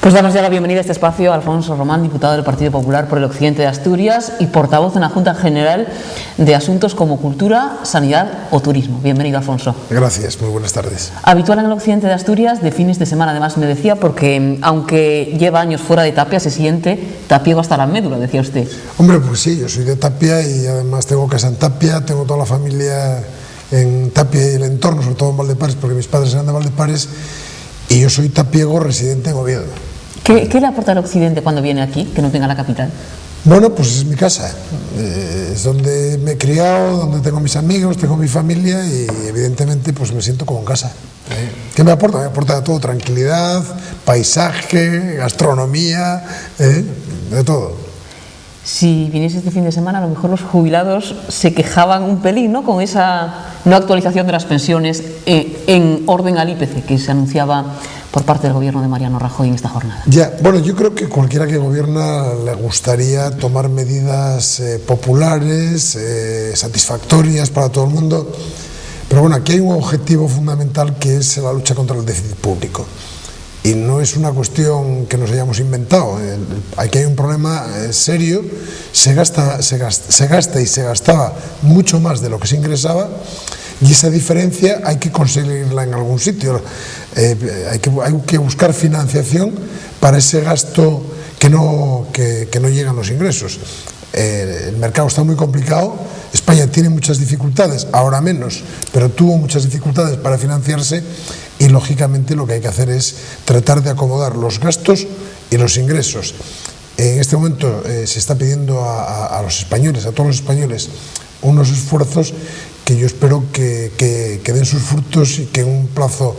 Pues damos ya la bienvenida a este espacio a Alfonso Román, diputado del Partido Popular por el Occidente de Asturias y portavoz en la Junta General de Asuntos como Cultura, Sanidad o Turismo. Bienvenido, Alfonso. Gracias, muy buenas tardes. Habitual en el Occidente de Asturias, de fines de semana, además me decía, porque aunque lleva años fuera de Tapia, se siente tapiego hasta la médula, decía usted. Hombre, pues sí, yo soy de Tapia y además tengo casa en Tapia, tengo toda la familia en Tapia y el entorno, sobre todo en Valdepares, porque mis padres eran de Valdepares, y yo soy tapiego residente en Oviedo. ¿Qué le aporta al Occidente cuando viene aquí, que no tenga la capital? Bueno, pues es mi casa, es donde me he criado, donde tengo mis amigos, tengo mi familia y evidentemente pues me siento como en casa. ¿Qué me aporta? Me aporta todo, tranquilidad, paisaje, gastronomía, de todo. Si viniese este fin de semana, a lo mejor los jubilados se quejaban un pelín, ¿no?, con esa no actualización de las pensiones en orden al IPC que se anunciaba por parte del gobierno de Mariano Rajoy en esta jornada. Ya, bueno, yo creo que cualquiera que gobierna le gustaría tomar medidas populares, satisfactorias para todo el mundo, pero bueno, aquí hay un objetivo fundamental que es la lucha contra el déficit público. Y no es una cuestión que nos hayamos inventado. Aquí hay un problema serio, se gasta y se gastaba mucho más de lo que se ingresaba, y esa diferencia hay que conseguirla en algún sitio. Hay que buscar financiación para ese gasto que no llegan los ingresos. El mercado está muy complicado, España tiene muchas dificultades, ahora menos, pero tuvo muchas dificultades para financiarse. Y lógicamente lo que hay que hacer es tratar de acomodar los gastos y los ingresos. En este momento se está pidiendo a los españoles, a todos los españoles, unos esfuerzos que yo espero que den sus frutos y que en un plazo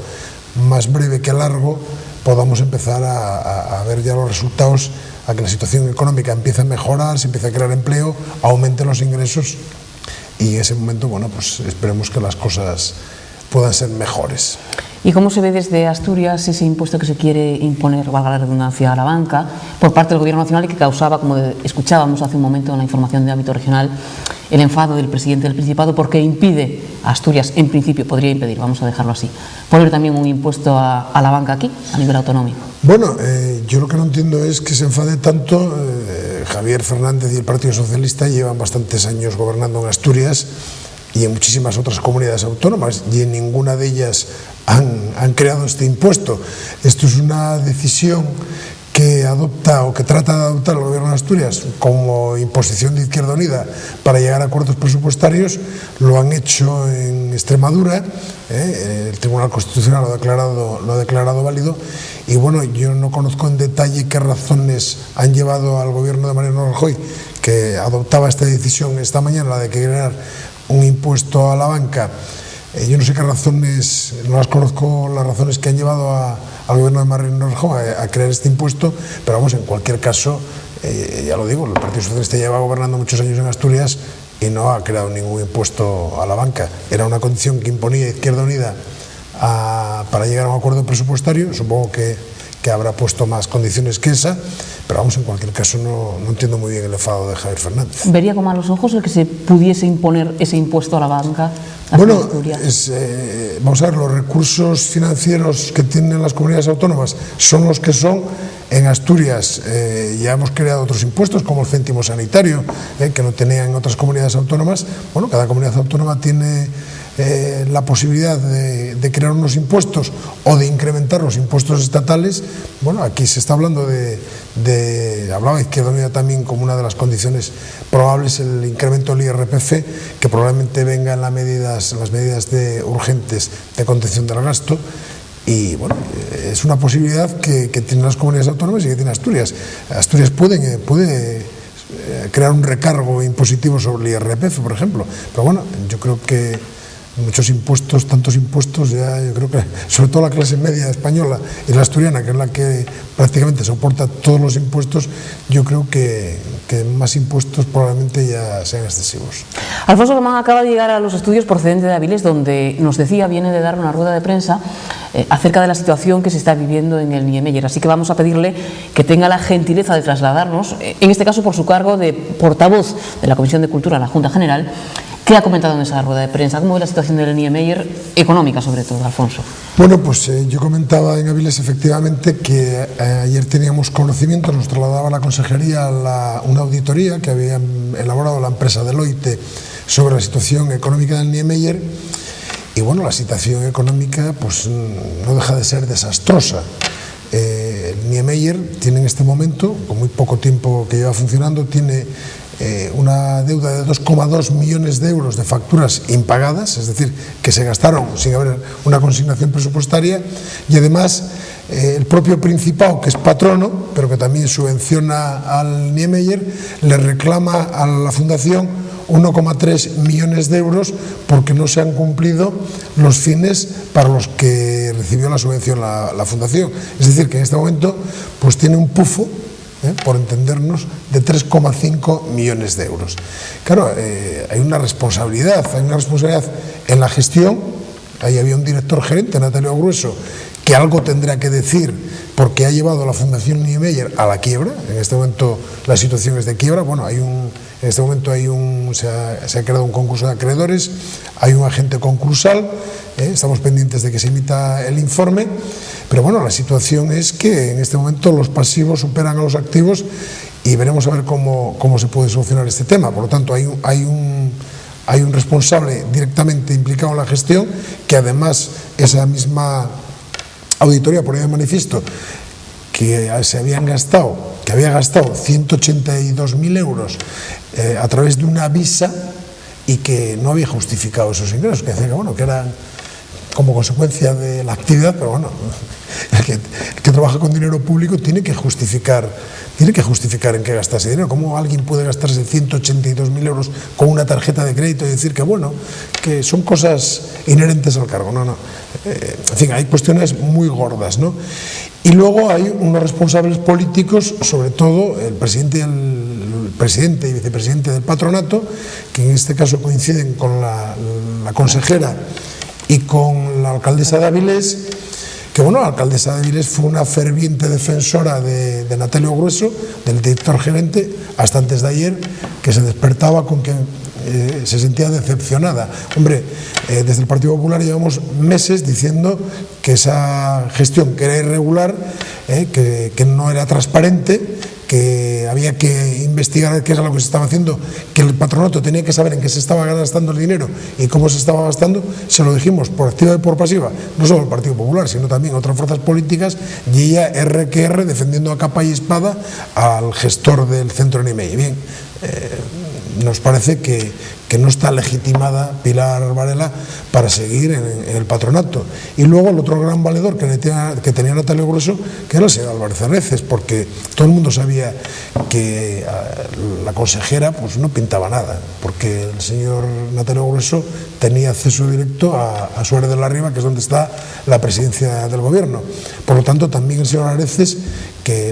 más breve que largo podamos empezar a ver ya los resultados, a que la situación económica empiece a mejorar, se empiece a crear empleo, aumenten los ingresos y en ese momento, bueno, pues esperemos que las cosas puedan ser mejores. ¿Y cómo se ve desde Asturias ese impuesto que se quiere imponer, valga la redundancia, a la banca por parte del Gobierno Nacional y que causaba, como escuchábamos hace un momento en la información de ámbito regional, el enfado del presidente del Principado porque impide a Asturias, en principio podría impedir, vamos a dejarlo así, poner también un impuesto a la banca aquí, a nivel autonómico? Bueno, yo lo que no entiendo es que se enfade tanto. Javier Fernández y el Partido Socialista llevan bastantes años gobernando en Asturias y en muchísimas otras comunidades autónomas, y en ninguna de ellas han creado este impuesto. Esto es una decisión que adopta o que trata de adoptar el Gobierno de Asturias como imposición de Izquierda Unida para llegar a acuerdos presupuestarios. Lo han hecho en Extremadura, el Tribunal Constitucional lo ha declarado válido, y bueno, yo no conozco en detalle qué razones han llevado al Gobierno de Mariano Rajoy, que adoptaba esta decisión esta mañana, la de crear un impuesto a la banca. Yo no sé qué razones, no las conozco, las razones que han llevado al gobierno de Mariano Rajoy a crear este impuesto, pero vamos, en cualquier caso, ya lo digo, el Partido Socialista lleva gobernando muchos años en Asturias y no ha creado ningún impuesto a la banca. Era una condición que imponía Izquierda Unida para llegar a un acuerdo presupuestario. Supongo que habrá puesto más condiciones que esa, pero vamos, en cualquier caso no entiendo muy bien el enfado de Javier Fernández. ¿Vería con malos ojos el que se pudiese imponer ese impuesto a la banca? Bueno, vamos a ver, los recursos financieros que tienen las comunidades autónomas son los que son. En Asturias ya hemos creado otros impuestos, como el céntimo sanitario, que no tenían en otras comunidades autónomas. Bueno, cada comunidad autónoma tiene la posibilidad de crear unos impuestos o de incrementar los impuestos estatales. Bueno, aquí se está hablando hablaba Izquierda Unida también como una de las condiciones probables, el incremento del IRPF, que probablemente venga en las medidas urgentes de contención del gasto. Y bueno, es una posibilidad que tienen las comunidades autónomas y que tiene Asturias. Asturias puede crear un recargo impositivo sobre el IRPF, por ejemplo. Pero bueno, yo creo que muchos impuestos, tantos impuestos, ya yo creo que sobre todo la clase media española y la asturiana, que es la que prácticamente soporta todos los impuestos, yo creo que más impuestos probablemente ya sean excesivos. Alfonso Román acaba de llegar a los estudios procedente de Avilés, donde nos decía, viene de dar una rueda de prensa acerca de la situación que se está viviendo en el Niemeyer. Así que vamos a pedirle que tenga la gentileza de trasladarnos, en este caso por su cargo de portavoz de la Comisión de Cultura de la Junta General, ¿Qué ha comentado en esa rueda de prensa? ¿Cómo ve la situación del Niemeyer, económica sobre todo, Alfonso? Bueno, pues yo comentaba en Avilés efectivamente que ayer teníamos conocimiento, nos trasladaba la consejería una auditoría que había elaborado la empresa Deloitte sobre la situación económica del Niemeyer, y bueno, la situación económica pues no deja de ser desastrosa. El Niemeyer tiene en este momento, con muy poco tiempo que lleva funcionando, tiene una deuda de 2,2 millones de euros de facturas impagadas, es decir, que se gastaron sin haber una consignación presupuestaria, y además el propio Principado, que es patrono, pero que también subvenciona al Niemeyer, le reclama a la Fundación 1,3 millones de euros porque no se han cumplido los fines para los que recibió la subvención la Fundación. Es decir, que en este momento pues tiene un pufo, por entendernos, de 3,5 millones de euros. Claro, hay una responsabilidad en la gestión. Ahí había un director gerente, Natalio Grueso, que algo tendrá que decir porque ha llevado a la Fundación Niemeyer a la quiebra. En este momento la situación es de quiebra. Bueno, en este momento se ha creado un concurso de acreedores, hay un agente concursal, estamos pendientes de que se emita el informe, pero bueno, la situación es que en este momento los pasivos superan a los activos y veremos a ver cómo se puede solucionar este tema. Por lo tanto, hay un responsable directamente implicado en la gestión, que además esa misma auditoría ponía de manifiesto que había gastado 182.000 euros a través de una visa y que no había justificado esos ingresos, que decía que bueno, que eran como consecuencia de la actividad, pero bueno, el que trabaja con dinero público tiene que justificar en qué gasta ese dinero. ¿Cómo alguien puede gastarse 182.000 euros con una tarjeta de crédito y decir que bueno, que son cosas inherentes al cargo? No. En fin, hay cuestiones muy gordas, ¿no? Y luego hay unos responsables políticos, sobre todo el presidente y vicepresidente del patronato, que en este caso coinciden con la consejera y con la alcaldesa de Avilés, que bueno, la alcaldesa de Avilés fue una ferviente defensora de Natalio Grueso, del director gerente, hasta antes de ayer, que se despertaba con que se sentía decepcionada. Hombre, desde el Partido Popular llevamos meses diciendo que esa gestión que era irregular, que no era transparente, que había que investigar qué era lo que se estaba haciendo, que el patronato tenía que saber en qué se estaba gastando el dinero y cómo se estaba gastando. Se lo dijimos por activa y por pasiva, no solo el Partido Popular, sino también otras fuerzas políticas, y ella R que R, defendiendo a capa y espada al gestor del centro Niemeyer. Bien, nos parece que no está legitimada Pilar Varela para seguir en el patronato. Y luego el otro gran valedor que tenía Natalio Grueso, que era el señor Álvarez Areces, porque todo el mundo sabía que la consejera pues no pintaba nada, porque el señor Natalio Grueso tenía acceso directo a Suárez de la Riva, que es donde está la presidencia del gobierno. Por lo tanto, también el señor Areces,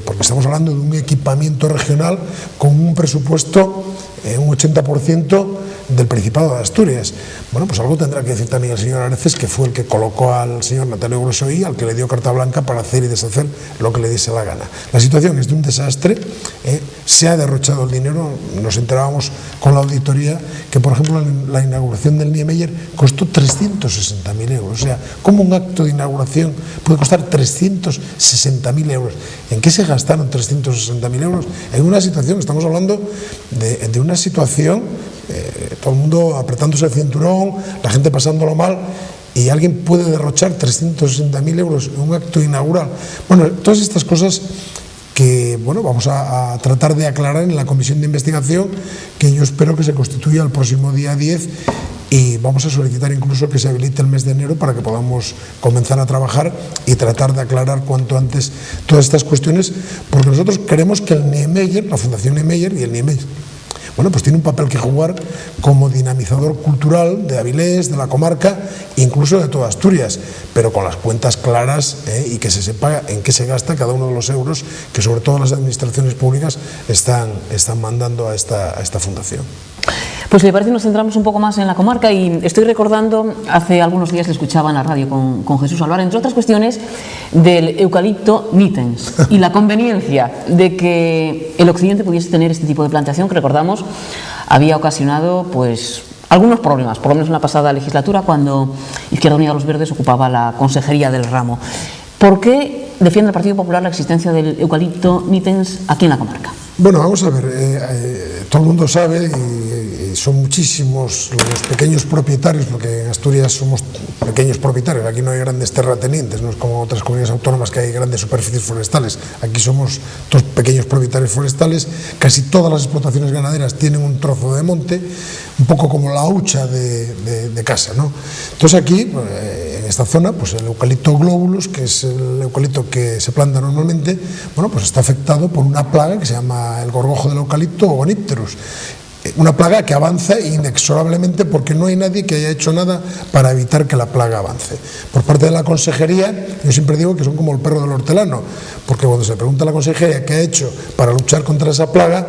porque estamos hablando de un equipamiento regional con un presupuesto un 80% del Principado de Asturias. Bueno, pues algo tendrá que decir también el señor Areces, que fue el que colocó al señor Natalio Grueso y al que le dio carta blanca para hacer y deshacer lo que le diese la gana. La situación es de un desastre, se ha derrochado el dinero. Nos enterábamos con la auditoría que, por ejemplo, la inauguración del Niemeyer costó 360.000 euros. O sea, ¿cómo un acto de inauguración puede costar 360.000 euros? ¿En qué se gastaron 360.000 euros? En una situación, estamos hablando de una situación, todo el mundo apretándose el cinturón, la gente pasándolo mal, y alguien puede derrochar 360.000 euros en un acto inaugural. Bueno, todas estas cosas que bueno, vamos a tratar de aclarar en la comisión de investigación, que yo espero que se constituya el próximo día 10, y vamos a solicitar incluso que se habilite el mes de enero para que podamos comenzar a trabajar y tratar de aclarar cuanto antes todas estas cuestiones, porque nosotros queremos que el Niemeyer, la Fundación Niemeyer y el Niemeyer, bueno, pues tiene un papel que jugar como dinamizador cultural de Avilés, de la comarca, incluso de toda Asturias, pero con las cuentas claras, y que se sepa en qué se gasta cada uno de los euros que sobre todo las administraciones públicas están mandando a esta fundación. Pues le parece, nos centramos un poco más en la comarca, y estoy recordando, hace algunos días le escuchaba en la radio con Jesús hablar, entre otras cuestiones, del eucalipto nitens y la conveniencia de que el occidente pudiese tener este tipo de plantación, que recordamos había ocasionado pues algunos problemas, por lo menos en la pasada legislatura, cuando Izquierda Unida Los Verdes ocupaba la consejería del ramo. ¿Por qué defiende el Partido Popular la existencia del eucalipto nitens aquí en la comarca? Bueno, vamos a ver, todo el mundo sabe y son muchísimos los pequeños propietarios, porque en Asturias somos pequeños propietarios, aquí no hay grandes terratenientes, no es como otras comunidades autónomas que hay grandes superficies forestales, aquí somos todos pequeños propietarios forestales, casi todas las explotaciones ganaderas tienen un trozo de monte, un poco como la hucha de casa, ¿no? Entonces aquí, en esta zona, pues el eucalipto globulus, que es el eucalipto que se planta normalmente, bueno, pues está afectado por una plaga que se llama el gorgojo del eucalipto o Gonipterus. Una plaga que avanza inexorablemente porque no hay nadie que haya hecho nada para evitar que la plaga avance. Por parte de la consejería, yo siempre digo que son como el perro del hortelano, porque cuando se pregunta a la consejería qué ha hecho para luchar contra esa plaga,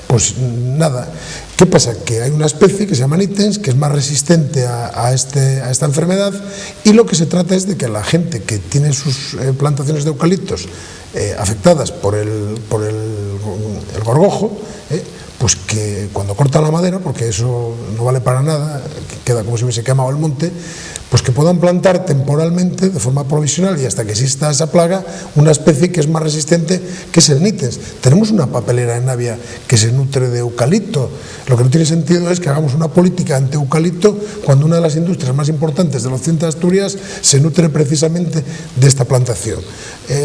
pues nada. ¿Qué pasa? Que hay una especie que se llama nitens, que es más resistente a esta enfermedad, y lo que se trata es de que la gente que tiene sus plantaciones de eucaliptos afectadas por el gorgojo, pues que cuando cortan la madera, porque eso no vale para nada, queda como si hubiese quemado el monte, pues que puedan plantar temporalmente, de forma provisional y hasta que exista esa plaga, una especie que es más resistente, que es el nitens. Tenemos una papelera en Navia que se nutre de eucalipto. Lo que no tiene sentido es que hagamos una política anti-eucalipto cuando una de las industrias más importantes del occidente de Asturias se nutre precisamente de esta plantación.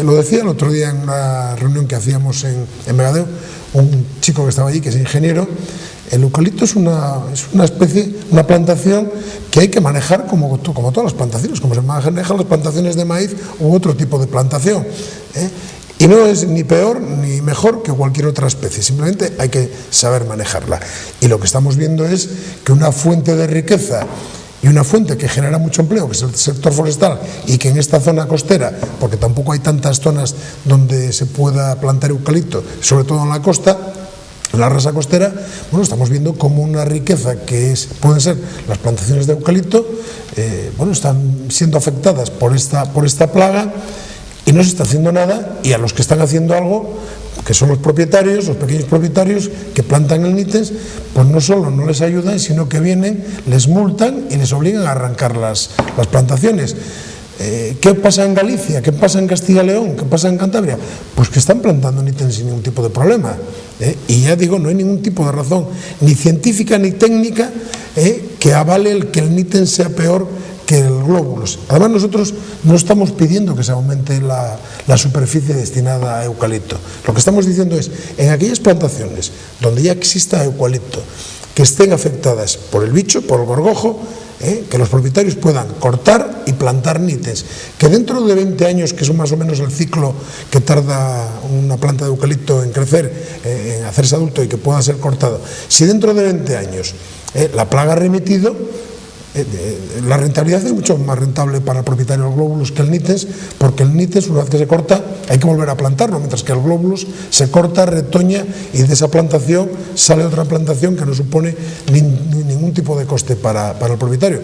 Lo decía el otro día en una reunión que hacíamos en Megadeo, un chico que estaba allí, que es ingeniero. El eucalipto es una especie, una plantación que hay que manejar como todas las plantaciones, como se manejan las plantaciones de maíz u otro tipo de plantación. Y no es ni peor ni mejor que cualquier otra especie, simplemente hay que saber manejarla. Y lo que estamos viendo es que una fuente de riqueza y una fuente que genera mucho empleo, que es el sector forestal, y que en esta zona costera, porque tampoco hay tantas zonas donde se pueda plantar eucalipto, sobre todo en la costa, en la rasa costera, bueno, estamos viendo como una riqueza que pueden ser las plantaciones de eucalipto, bueno, están siendo afectadas por esta plaga y no se está haciendo nada, y a los que están haciendo algo, que son los propietarios, los pequeños propietarios que plantan el nitens, pues no solo no les ayudan, sino que vienen, les multan y les obligan a arrancar las plantaciones. ¿Qué pasa en Galicia? ¿Qué pasa en Castilla y León? ¿Qué pasa en Cantabria? Pues que están plantando nitens sin ningún tipo de problema. Y ya digo, no hay ningún tipo de razón, ni científica ni técnica, que avale que el nitens sea peor que el globulus. Además, nosotros no estamos pidiendo que se aumente la superficie destinada a eucalipto. Lo que estamos diciendo es, en aquellas plantaciones donde ya exista eucalipto, que estén afectadas por el bicho, por el gorgojo, que los propietarios puedan cortar y plantar nitens, que dentro de 20 años, que es más o menos el ciclo que tarda una planta de eucalipto en crecer, en hacerse adulto y que pueda ser cortado, si dentro de 20 años la plaga ha remitido, la rentabilidad es mucho más rentable para el propietario del globulus que el nitens, porque el nitens, una vez que se corta, hay que volver a plantarlo, mientras que el globulus se corta, retoña, y de esa plantación sale otra plantación que no supone ningún tipo de coste para el propietario.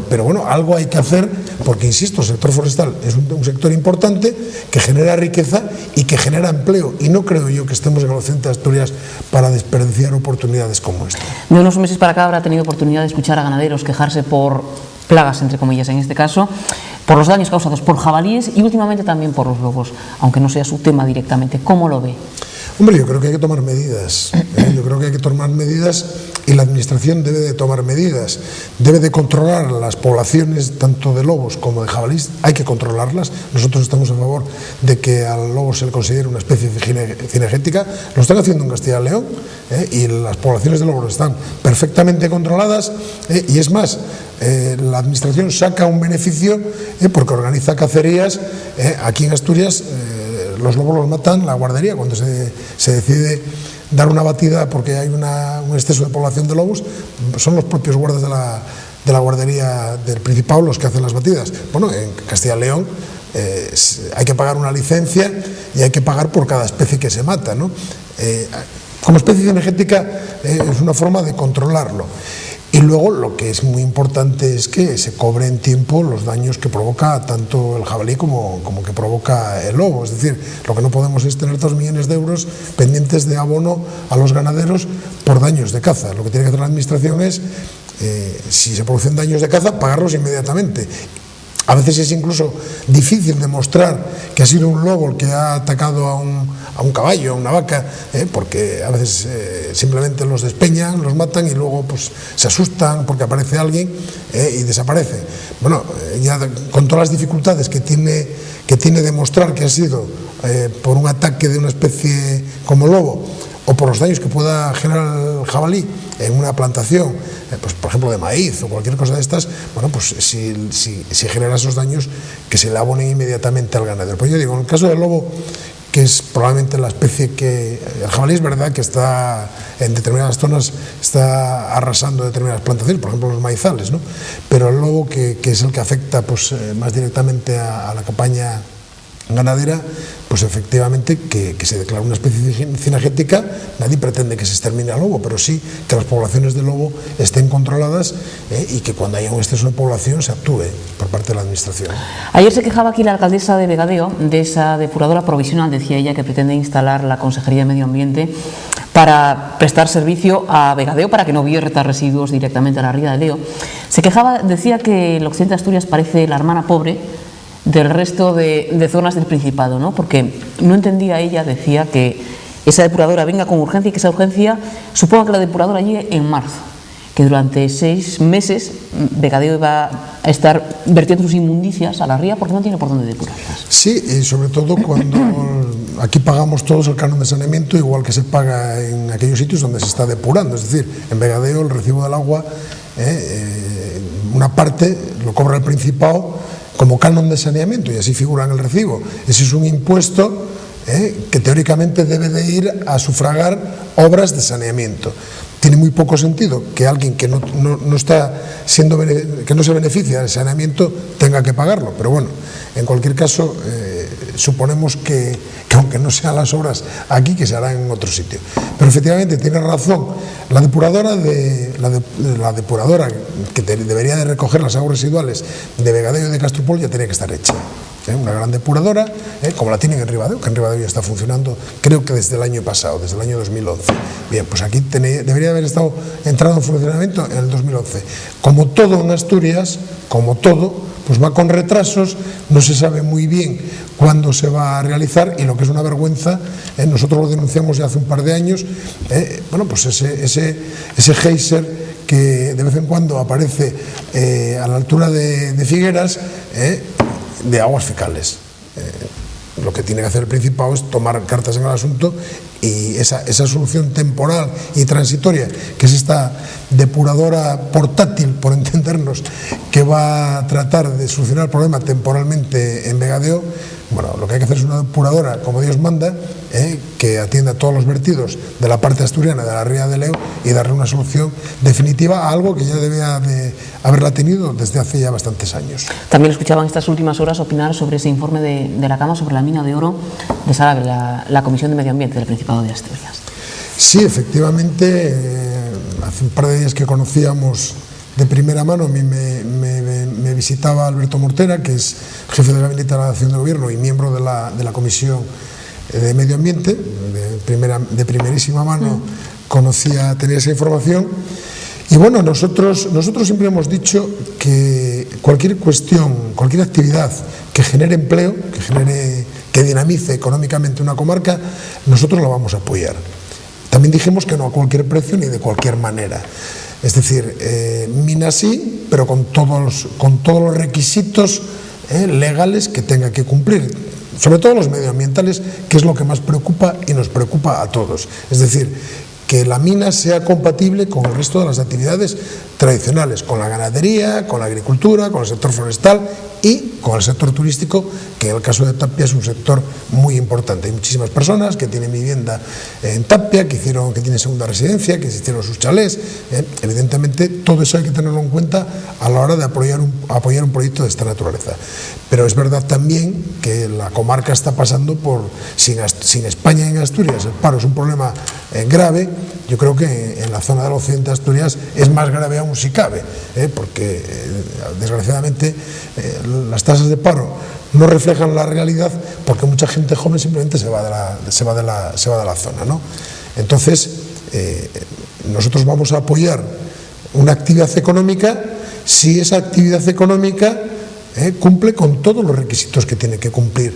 Pero bueno, algo hay que hacer, porque insisto, el sector forestal es un sector importante que genera riqueza y que genera empleo, y no creo yo que estemos en el occidente de Asturias para desperdiciar oportunidades como esta. De unos meses para acá habrá tenido oportunidad de escuchar a ganaderos quejarse por plagas, entre comillas, en este caso, por los daños causados por jabalíes y últimamente también por los lobos, aunque no sea su tema directamente. ¿Cómo lo ve? Hombre, yo creo que hay que tomar medidas. Yo creo que hay que tomar medidas, y la administración debe de tomar medidas. Debe de controlar las poblaciones tanto de lobos como de jabalíes. Hay que controlarlas. Nosotros estamos a favor de que al lobo se le considere una especie cinegética. Lo están haciendo en Castilla y León, y las poblaciones de lobos están perfectamente controladas, y es más, la administración saca un beneficio porque organiza cacerías. Aquí en Asturias los lobos los matan la guardería cuando se decide dar una batida porque hay un exceso de población de lobos. Son los propios guardas de la guardería del Principado los que hacen las batidas. Bueno, en Castilla y León hay que pagar una licencia y hay que pagar por cada especie que se mata, ¿no? Como especie cinegética es una forma de controlarlo. Y luego lo que es muy importante es que se cobre en tiempo los daños que provoca tanto el jabalí como que provoca el lobo. Es decir, lo que no podemos es tener 2 millones de euros pendientes de abono a los ganaderos por daños de caza. Lo que tiene que hacer la administración es si se producen daños de caza, pagarlos inmediatamente. A veces es incluso difícil demostrar que ha sido un lobo el que ha atacado a un caballo, a una vaca, porque a veces simplemente los despeñan, los matan y luego pues se asustan porque aparece alguien y desaparece. Bueno, ya con todas las dificultades que tiene demostrar que ha sido por un ataque de una especie como lobo, o por los daños que pueda generar el jabalí en una plantación, pues por ejemplo de maíz o cualquier cosa de estas, bueno, pues si genera esos daños, que se le abonen inmediatamente al ganadero. Pues yo digo, en el caso del lobo, que es probablemente la especie que... El jabalí es verdad que está en determinadas zonas, está arrasando determinadas plantaciones, por ejemplo los maizales, ¿no? Pero el lobo, que es el que afecta pues, más directamente a la campaña ganadera, pues efectivamente que se declara una especie cinegética. Nadie pretende que se extermine al lobo, pero sí que las poblaciones de lobo estén controladas y que cuando haya un exceso de población se actúe por parte de la administración. Ayer se quejaba aquí la alcaldesa de Vegadeo de esa depuradora provisional, decía ella, que pretende instalar la Consejería de Medio Ambiente para prestar servicio a Vegadeo, para que no vierta residuos directamente a la ría de Leo. Se quejaba, decía que el occidente de Asturias parece la hermana pobre del resto de zonas del Principado, ¿no? Porque no entendía ella, decía, que esa depuradora venga con urgencia y que esa urgencia suponga que la depuradora llegue en marzo, que durante 6 meses Vegadeo va a estar vertiendo sus inmundicias a la ría porque no tiene por dónde depurarlas. Sí, y sobre todo cuando aquí pagamos todos el canon de saneamiento, igual que se paga en aquellos sitios donde se está depurando. Es decir, en Vegadeo el recibo del agua, una parte lo cobra el Principado como canon de saneamiento, y así figura en el recibo. Ese es un impuesto que teóricamente debe de ir a sufragar obras de saneamiento. Tiene muy poco sentido que alguien que no se beneficia del saneamiento tenga que pagarlo, pero bueno, en cualquier caso suponemos que aunque no sean las obras aquí, que se harán en otro sitio. Pero efectivamente tiene razón, la depuradora que debería de recoger las aguas residuales de Vegadeo y de Castropol ya tiene que estar hecha. Una gran depuradora, como la tienen en Ribadeo, que en Ribadeo ya está funcionando, creo que desde el año pasado, desde el año 2011. Bien, pues aquí debería haber entrado en funcionamiento en el 2011. Como todo en Asturias, como todo, pues va con retrasos, no se sabe muy bien cuándo se va a realizar, y lo que es una vergüenza, nosotros lo denunciamos ya hace un par de años, bueno, pues ese geyser que de vez en cuando aparece a la altura de Figueras, de aguas fecales. Lo que tiene que hacer el Principado es tomar cartas en el asunto, y esa solución temporal y transitoria, que es esta depuradora portátil, por entendernos, que va a tratar de solucionar el problema temporalmente en Vegadeo. Bueno, lo que hay que hacer es una depuradora como Dios manda, que atienda a todos los vertidos de la parte asturiana de la ría de Leo, y darle una solución definitiva a algo que ya debía de haberla tenido desde hace ya bastantes años. También escuchaban estas últimas horas opinar sobre ese informe de la Cama sobre la mina de oro de Sarave, la Comisión de Medio Ambiente del Principado de Asturias. Sí, efectivamente, hace un par de días que conocíamos de primera mano, a mí me visitaba Alberto Mortera, que es jefe de gabinete de la acción de gobierno y miembro de la Comisión de Medio Ambiente, de primerísima mano tenía esa información. Y bueno, nosotros siempre hemos dicho que cualquier cuestión, cualquier actividad que genere empleo, que dinamice económicamente una comarca, nosotros la vamos a apoyar. También dijimos que no a cualquier precio ni de cualquier manera. Es decir, mina sí, pero con todos los requisitos legales que tenga que cumplir, sobre todo los medioambientales, que es lo que más preocupa y nos preocupa a todos. Es decir, que la mina sea compatible con el resto de las actividades tradicionales, con la ganadería, con la agricultura, con el sector forestal y con el sector turístico, que en el caso de Tapia es un sector muy importante. Hay muchísimas personas que tienen vivienda en Tapia, que tienen segunda residencia, que hicieron sus chalés. Evidentemente, todo eso hay que tenerlo en cuenta a la hora de apoyar un proyecto de esta naturaleza. Pero es verdad también que la comarca está pasando sin España en Asturias, el paro es un problema grave. Yo creo que en la zona del occidente de Asturias es más grave aún si cabe, porque desgraciadamente las tasas de paro no reflejan la realidad, porque mucha gente joven simplemente se va de la zona, ¿no? Entonces, nosotros vamos a apoyar una actividad económica si esa actividad económica cumple con todos los requisitos que tiene que cumplir.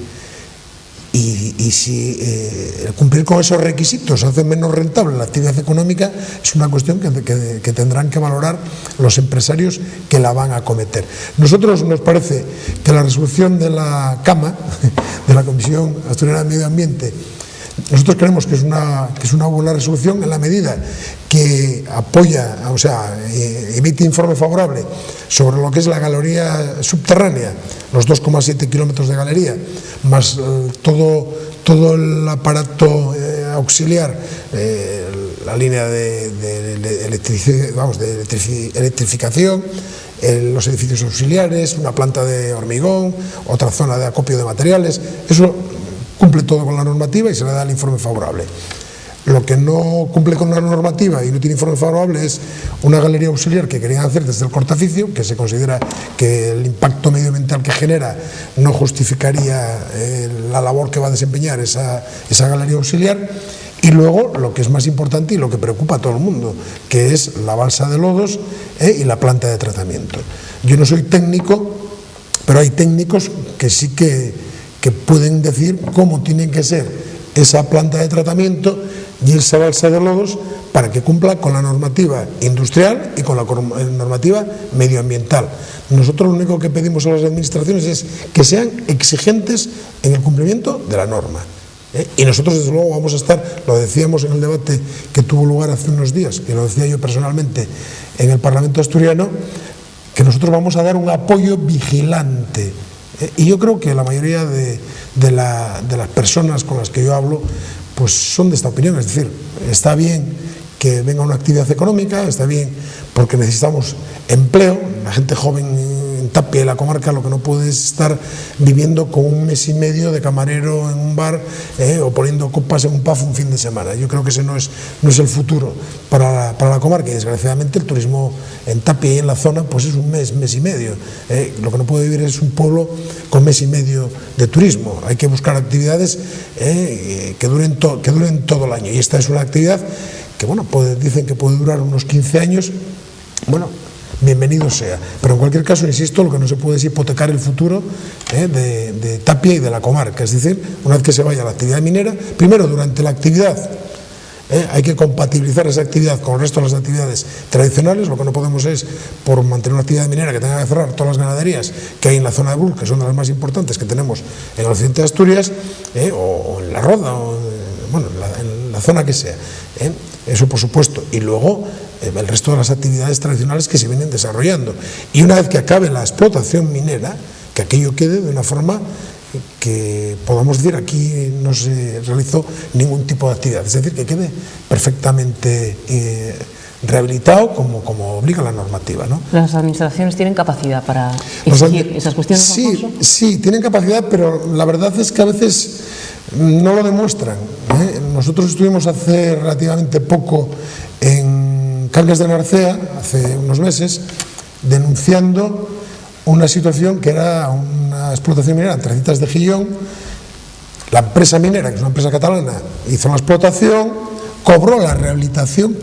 Y si el cumplir con esos requisitos hace menos rentable la actividad económica, es una cuestión que tendrán que valorar los empresarios que la van a acometer. Nosotros nos parece que la resolución de la CAMA, de la Comisión Asturiana de Medio Ambiente, nosotros creemos que es una buena resolución en la medida que apoya, o sea, emite informe favorable sobre lo que es la galería subterránea, los 2,7 kilómetros de galería, más todo el aparato auxiliar, la línea de electrificación, los edificios auxiliares, una planta de hormigón, otra zona de acopio de materiales. Eso cumple todo con la normativa y se le da el informe favorable. Lo que no cumple con la normativa y no tiene informe favorable es una galería auxiliar que querían hacer desde el cortaficio, que se considera que el impacto medioambiental que genera no justificaría la labor que va a desempeñar esa galería auxiliar. Y luego, lo que es más importante y lo que preocupa a todo el mundo, que es la balsa de lodos y la planta de tratamiento. Yo no soy técnico, pero hay técnicos que sí que pueden decir cómo tiene que ser esa planta de tratamiento y esa balsa de lodos para que cumpla con la normativa industrial y con la normativa medioambiental. Nosotros lo único que pedimos a las administraciones es que sean exigentes en el cumplimiento de la norma. Y nosotros, desde luego, vamos a estar, lo decíamos en el debate que tuvo lugar hace unos días, que lo decía yo personalmente en el Parlamento asturiano, que nosotros vamos a dar un apoyo vigilante. Y yo creo que la mayoría de las personas con las que yo hablo pues son de esta opinión, es decir, está bien que venga una actividad económica, está bien porque necesitamos empleo, la gente joven en Tapia y la comarca lo que no puede es estar viviendo con un mes y medio de camarero en un bar o poniendo copas en un pub un fin de semana. Yo creo que ese no es el futuro para la comarca y desgraciadamente el turismo en Tapia y en la zona pues es un mes y medio. Lo que no puede vivir es un pueblo con mes y medio de turismo. Hay que buscar actividades que duren todo el año y esta es una actividad que bueno, dicen que puede durar unos 15 años. Bueno, bienvenido sea, pero en cualquier caso, insisto, lo que no se puede es hipotecar el futuro de Tapia y de la comarca, es decir, una vez que se vaya a la actividad minera, primero durante la actividad hay que compatibilizar esa actividad con el resto de las actividades tradicionales. Lo que no podemos es, por mantener una actividad minera, que tenga que cerrar todas las ganaderías que hay en la zona de Bull, que son de las más importantes que tenemos en el occidente de Asturias, o en la Roda, o en la zona que sea. Eso por supuesto, y luego el resto de las actividades tradicionales que se vienen desarrollando. Y una vez que acabe la explotación minera, que aquello quede de una forma que podamos decir aquí no se realizó ningún tipo de actividad, es decir, que quede perfectamente rehabilitado como obliga la normativa, ¿no? ¿Las administraciones tienen capacidad para exigir esas cuestiones? Sí, tienen capacidad, pero la verdad es que a veces no lo demuestran. Nosotros estuvimos hace relativamente poco en Cangas de Narcea, hace unos meses, denunciando una situación que era una explotación minera en Trecitas de Gillón. La empresa minera, que es una empresa catalana, hizo la explotación, cobró la rehabilitación,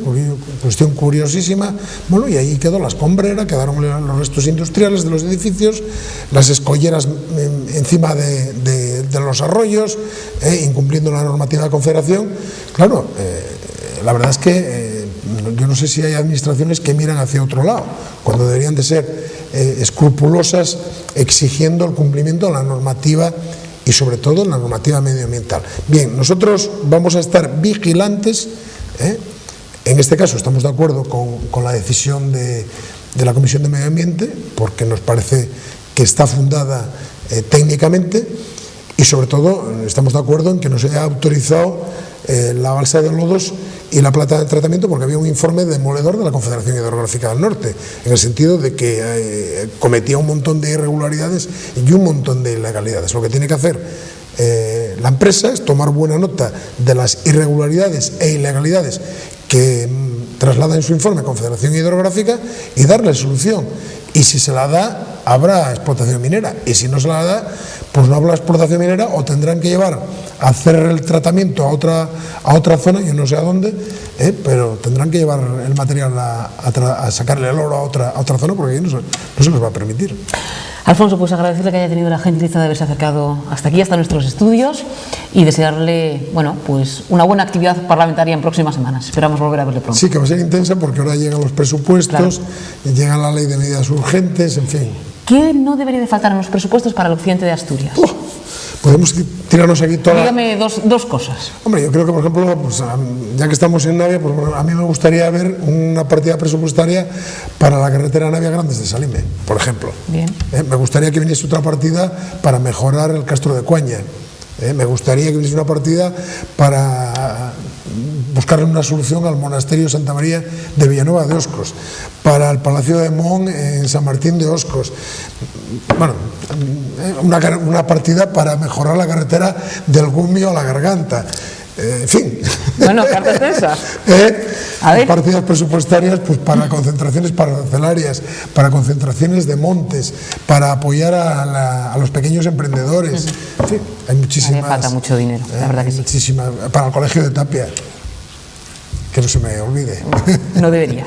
cuestión curiosísima, bueno, y ahí quedó la escombrera, quedaron los restos industriales de los edificios, las escolleras encima de los arroyos, incumpliendo la normativa de Confederación. Claro, la verdad es que yo no sé si hay administraciones que miran hacia otro lado, cuando deberían de ser escrupulosas exigiendo el cumplimiento de la normativa y sobre todo la normativa medioambiental. Bien, nosotros vamos a estar vigilantes, en este caso estamos de acuerdo con la decisión de la Comisión de Medio Ambiente, porque nos parece que está fundada técnicamente, y sobre todo estamos de acuerdo en que no se haya autorizado la balsa de lodos y la planta de tratamiento, porque había un informe demoledor de la Confederación Hidrográfica del Norte, en el sentido de que cometía un montón de irregularidades y un montón de ilegalidades. Lo que tiene que hacer la empresa es tomar buena nota de las irregularidades e ilegalidades que traslada en su informe a Confederación Hidrográfica y darle solución. Y si se la da, habrá explotación minera, y si no se la da, pues no habrá explotación minera, o tendrán que llevar hacer el tratamiento a otra zona, yo no sé a dónde, pero tendrán que llevar el material a sacarle el oro a otra zona, porque no se les va a permitir. Alfonso, pues agradecerle que haya tenido la gentileza de haberse acercado hasta aquí, hasta nuestros estudios, y desearle, bueno, pues una buena actividad parlamentaria en próximas semanas. Esperamos volver a verle pronto. Sí, que va a ser intensa porque ahora llegan los presupuestos, llega la ley de medidas urgentes, en fin. ¿Qué no debería de faltar en los presupuestos para el occidente de Asturias? Podemos tirarnos aquí toda... Dígame dos cosas. Hombre, yo creo que, por ejemplo, pues, ya que estamos en Navia, pues, bueno, a mí me gustaría ver una partida presupuestaria para la carretera Navia-Grandes de Salime, por ejemplo. Bien. Me gustaría que viniese otra partida para mejorar el Castro de Cuaña. Me gustaría que viniese una partida para buscarle una solución al monasterio Santa María de Villanueva de Oscos, para el Palacio de Mon en San Martín de Oscos. Bueno, una partida para mejorar la carretera del Gumio a la Garganta. En fin. Bueno, cartas de esas. Partidas presupuestarias pues, para concentraciones paracelarias, para concentraciones de montes, para apoyar a los pequeños emprendedores. En fin, hay muchísimas. Hace falta mucho dinero, la verdad que sí. Muchísimas. Para el Colegio de Tapia, que no se me olvide. No debería.